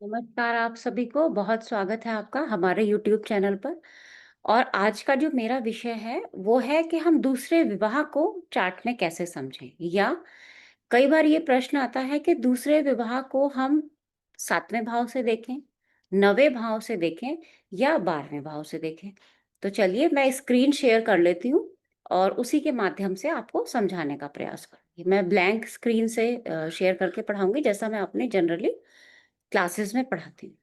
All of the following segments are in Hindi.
नमस्कार आप सभी को, बहुत स्वागत है आपका हमारे यूट्यूब चैनल पर। और आज का जो मेरा विषय है, वो है कि हम दूसरे विवाह को चार्ट में कैसे समझें, या कई बार ये प्रश्न आता है कि दूसरे विवाह को हम 7वें भाव से देखें, 9वें भाव से देखें या 12वें भाव से देखें। तो चलिए मैं स्क्रीन शेयर कर लेती हूँ और उसी के माध्यम से आपको समझाने का प्रयास करूँगी। मैं ब्लैंक स्क्रीन से शेयर करके पढ़ाऊँगी, जैसा मैं अपने जनरली क्लासेस में पढ़ाती हूँ।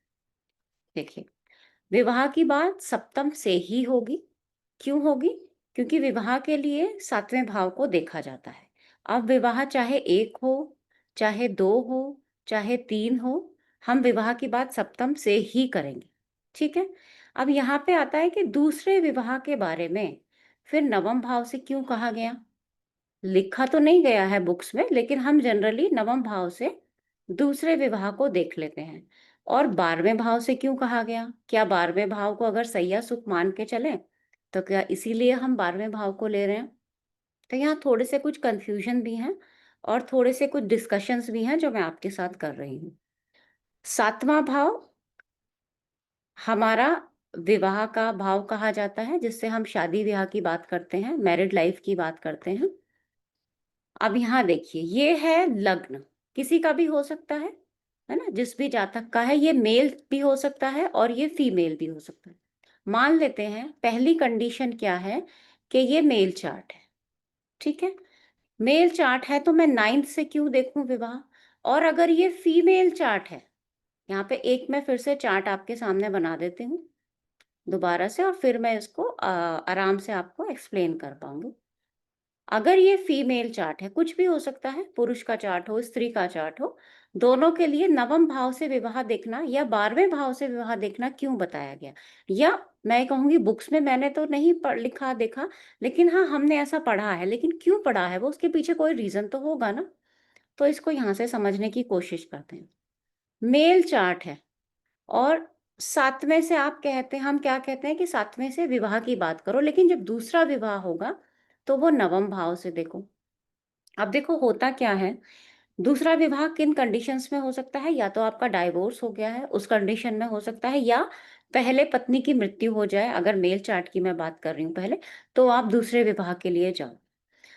देखिए, विवाह की बात सप्तम से ही होगी। क्यों होगी? क्योंकि विवाह के लिए 7वें भाव को देखा जाता है। अब विवाह चाहे 1 हो, चाहे 2 हो, चाहे 3 हो, हम विवाह की बात सप्तम से ही करेंगे। ठीक है? अब यहाँ पे आता है कि दूसरे विवाह के बारे में फिर नवम भाव से क्यों कहा गया? लिखा तो नहीं गया है बुक्स में, लेकिन हम जनरली नवम भाव से दूसरे विवाह को देख लेते हैं। और 12वें भाव से क्यों कहा गया? क्या 12वें भाव को अगर सैया सुख मान के चलें, तो क्या इसीलिए हम 12वें भाव को ले रहे हैं? तो यहाँ थोड़े से कुछ कंफ्यूजन भी हैं और थोड़े से कुछ डिस्कशंस भी हैं जो मैं आपके साथ कर रही हूँ। 7वां भाव हमारा विवाह का भाव कहा जाता है, जिससे हम शादी ब्याह की बात करते हैं, मैरिड लाइफ की बात करते हैं। अब यहाँ देखिए, ये है लग्न, किसी का भी हो सकता है ना? जिस भी जातक का है, ये मेल भी हो सकता है और ये फीमेल भी हो सकता है। मान लेते हैं पहली कंडीशन क्या है कि ये मेल चार्ट है, ठीक है? मेल चार्ट है तो मैं 9th से क्यों देखूं विवाह? और अगर ये फीमेल चार्ट है, यहाँ पे एक मैं फिर से चार्ट आपके सामने बना देती हूँ दोबारा से, और फिर मैं इसको आराम से आपको एक्सप्लेन कर पाऊंगी। अगर ये फीमेल चार्ट है, कुछ भी हो सकता है, पुरुष का चार्ट हो, स्त्री का चार्ट हो, दोनों के लिए नवम भाव से विवाह देखना या 12वें भाव से विवाह देखना क्यों बताया गया? या मैं कहूंगी बुक्स में मैंने तो नहीं लिखा देखा, लेकिन हाँ हमने ऐसा पढ़ा है। लेकिन क्यों पढ़ा है, वो उसके पीछे कोई रीजन तो होगा ना। तो इसको यहाँ से समझने की कोशिश करते हैं। मेल चार्ट है और 7वें से आप कहते हैं, हम क्या कहते हैं कि 7वें से विवाह की बात करो, लेकिन जब दूसरा विवाह होगा तो वो नवम भाव से देखो। अब देखो होता क्या है, दूसरा विवाह किन कंडीशंस में हो सकता है? या तो आपका डाइवोर्स हो गया है, उस कंडीशन में हो सकता है, या पहले पत्नी की मृत्यु हो जाए, अगर मेल चार्ट की मैं बात कर रही हूँ पहले, तो आप दूसरे विवाह के लिए जाओ।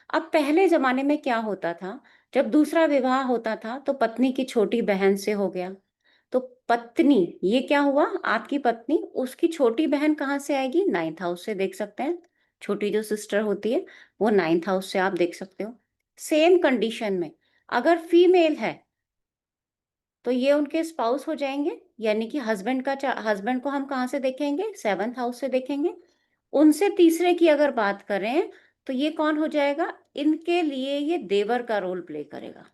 अब पहले ज़माने में क्या होता था, जब दूसरा विवाह होता था तो पत्नी की छोटी बहन से हो गया। तो पत्नी, ये क्या हुआ? आपकी पत्नी, उसकी छोटी बहन कहाँ से आएगी? 9th हाउस से देख सकते हैं। छोटी जो सिस्टर होती है, वो 9th हाउस से आप देख सकते हो। सेम कंडीशन में अगर फीमेल है, तो ये उनके स्पाउस हो जाएँगे, यानी कि हस्बैंड को हम कहाँ से देखेंगे? 7th हाउस से देखेंगे। उनसे तीसरे की अगर बात करें, तो ये कौन हो जाएगा? इनके लिए ये देवर का रोल प्ले करेगा,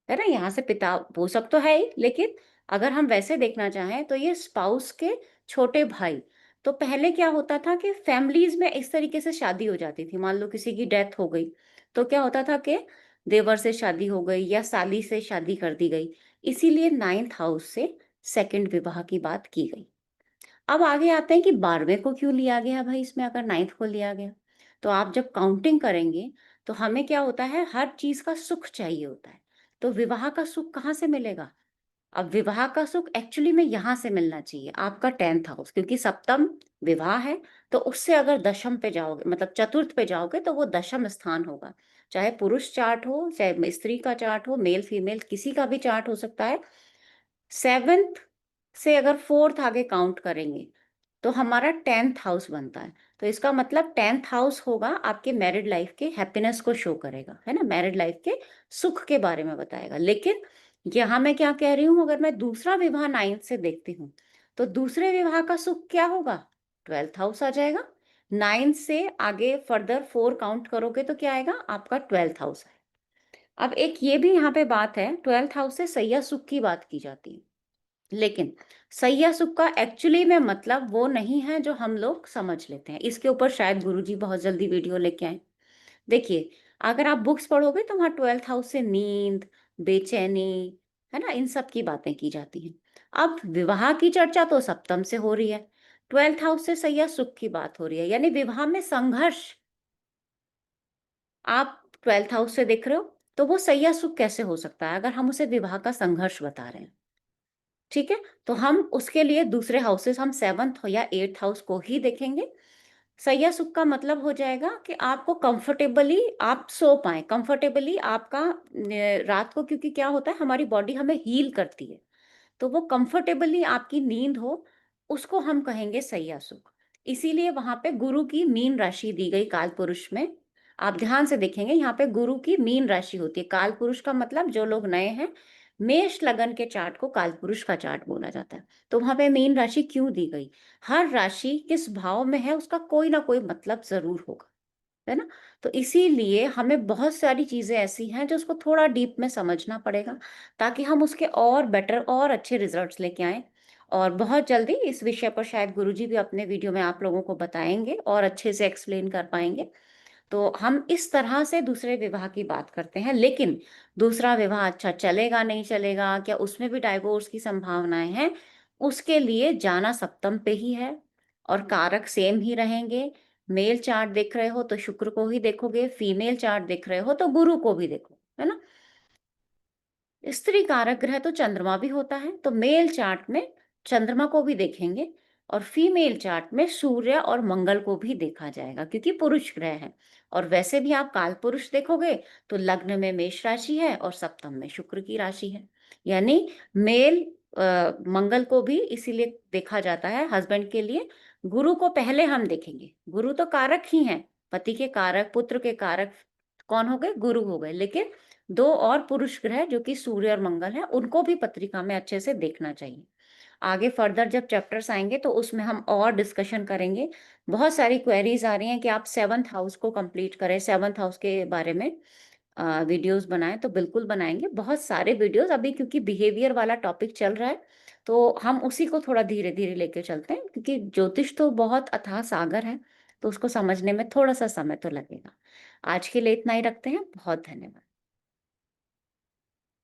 है ना? यहाँ से पिता पोषक तो है ही, लेकिन अगर हम वैसे देखना चाहें तो ये स्पाउस के छोटे भाई। तो पहले क्या होता था कि फैमिलीज़ में इस तरीके से शादी हो जाती थी। मान लो किसी की डेथ हो गई, तो क्या होता था कि देवर से शादी हो गई या साली से शादी कर दी गई। इसीलिए 9th हाउस से सेकंड विवाह की बात की गई। अब आगे आते हैं कि 12वें को क्यों लिया गया भाई इसमें, अगर 9th को लिया गया? तो आप जब काउंटिंग करेंगे, तो हमें क्या होता है, हर चीज़ का सुख चाहिए होता है। तो विवाह का सुख कहाँ से मिलेगा? अब विवाह का सुख एक्चुअली में यहाँ से मिलना चाहिए, आपका 10th हाउस, क्योंकि सप्तम विवाह है, तो उससे अगर दशम पे जाओगे, मतलब चतुर्थ पे जाओगे, तो वो दशम स्थान होगा। चाहे पुरुष चार्ट हो, चाहे स्त्री का चार्ट हो, मेल फीमेल किसी का भी चार्ट हो सकता है। 7th से अगर 4th आगे काउंट करेंगे, तो हमारा 10th हाउस बनता है। तो इसका मतलब 10th हाउस होगा आपके मैरिड लाइफ के हैप्पीनेस को शो करेगा, है ना? मैरिड लाइफ के सुख के बारे में बताएगा। लेकिन यहाँ मैं क्या कह रही हूँ, अगर मैं दूसरा विवाह 9th से देखती हूँ, तो दूसरे विवाह का सुख क्या होगा? 12th हाउस आ जाएगा। 9th से आगे फर्दर 4 काउंट करोगे तो क्या आएगा? आपका 12th हाउस है। अब एक ये भी यहाँ पे बात है, 12th हाउस से सैया सुख की बात की जाती है। लेकिन सैया सुख का एक्चुअली में मतलब वो नहीं है जो हम लोग समझ लेते हैं। इसके ऊपर शायद गुरुजी बहुत जल्दी वीडियो लेके आए। देखिए, अगर आप बुक्स पढ़ोगे तो वहाँ 12th हाउस से नींद, बेचैनी, है ना? इन सब की बातें की जाती हैं। अब विवाह की चर्चा तो सप्तम से हो रही है। 12th हाउस से सैया सुख की बात हो रही है, यानी विवाह में संघर्ष आप 12th हाउस से देख रहे हो, तो वो सैया सुख कैसे हो सकता है अगर हम उसे विवाह का संघर्ष बता रहे हैं? ठीक है? तो हम उसके लिए दूसरे हाउसेस हम 7th या 8th हाउस को ही देखेंगे। सैया सुख का मतलब हो जाएगा कि आपको कंफर्टेबली आप सो पाएँ, कंफर्टेबली आपका रात को, क्योंकि क्या होता है हमारी बॉडी हमें हील करती है। तो वो कंफर्टेबली आपकी नींद हो, उसको हम कहेंगे सैया सुख। इसीलिए वहाँ पे गुरु की मीन राशि दी गई कालपुरुष में। आप ध्यान से देखेंगे यहाँ पे गुरु की मीन राशि होती है। कालपुरुष का मतलब जो लोग नए हैं, मेष लगन के चार्ट को कालपुरुष का चार्ट बोला जाता है। तो वहाँ पे मीन राशि क्यों दी गई? हर राशि किस भाव में है उसका कोई ना कोई मतलब ज़रूर होगा, है ना? तो इसीलिए हमें बहुत सारी चीज़ें ऐसी हैं जो उसको थोड़ा डीप में समझना पड़ेगा, ताकि हम उसके और बेटर और अच्छे रिजल्ट्स लेके आएँ। और बहुत जल्दी इस विषय पर शायद गुरुजी भी अपने वीडियो में आप लोगों को बताएँगे और अच्छे से एक्सप्लेन कर पाएँगे। तो हम इस तरह से दूसरे विवाह की बात करते हैं, लेकिन दूसरा विवाह अच्छा चलेगा, नहीं चलेगा, क्या उसमें भी डाइवोर्स की संभावनाएँ हैं? उसके लिए जाना सप्तम पे ही है और कारक सेम ही रहेंगे। मेल चार्ट देख रहे हो तो शुक्र को ही देखोगे, फीमेल चार्ट देख रहे हो तो गुरु को भी देखो, है ना? स्त्री कारक ग्रह तो चंद्रमा भी होता है, तो मेल चार्ट में चंद्रमा को भी देखेंगे और फीमेल चार्ट में सूर्य और मंगल को भी देखा जाएगा, क्योंकि पुरुष ग्रह हैं। और वैसे भी आप काल पुरुष देखोगे तो लग्न में मेष राशि है और सप्तम में शुक्र की राशि है। यानी मेल मंगल को भी इसीलिए देखा जाता है हस्बैंड के लिए। गुरु को पहले हम देखेंगे, गुरु तो कारक ही हैं, पति के कारक, पुत्र के कारक कौन हो गए? गुरु हो गए। लेकिन 2 और पुरुष ग्रह जो कि सूर्य और मंगल हैं, उनको भी पत्रिका में अच्छे से देखना चाहिए। आगे फर्दर जब चैप्टर्स आएँगे तो उसमें हम और डिस्कशन करेंगे। बहुत सारी क्वेरीज़ आ रही हैं कि आप 7th हाउस को कंप्लीट करें, 7th हाउस के बारे में वीडियोज़ बनाएँ, तो बिल्कुल बनाएँगे। बहुत सारे वीडियोज़ अभी, क्योंकि बिहेवियर वाला टॉपिक चल रहा है, तो हम उसी को थोड़ा धीरे-धीरे लेके चलते हैं, क्योंकि ज्योतिष तो बहुत अथाह सागर है, तो उसको समझने में थोड़ा-सा समय तो लगेगा। आज के लिए इतना ही रखते हैं। बहुत धन्यवाद।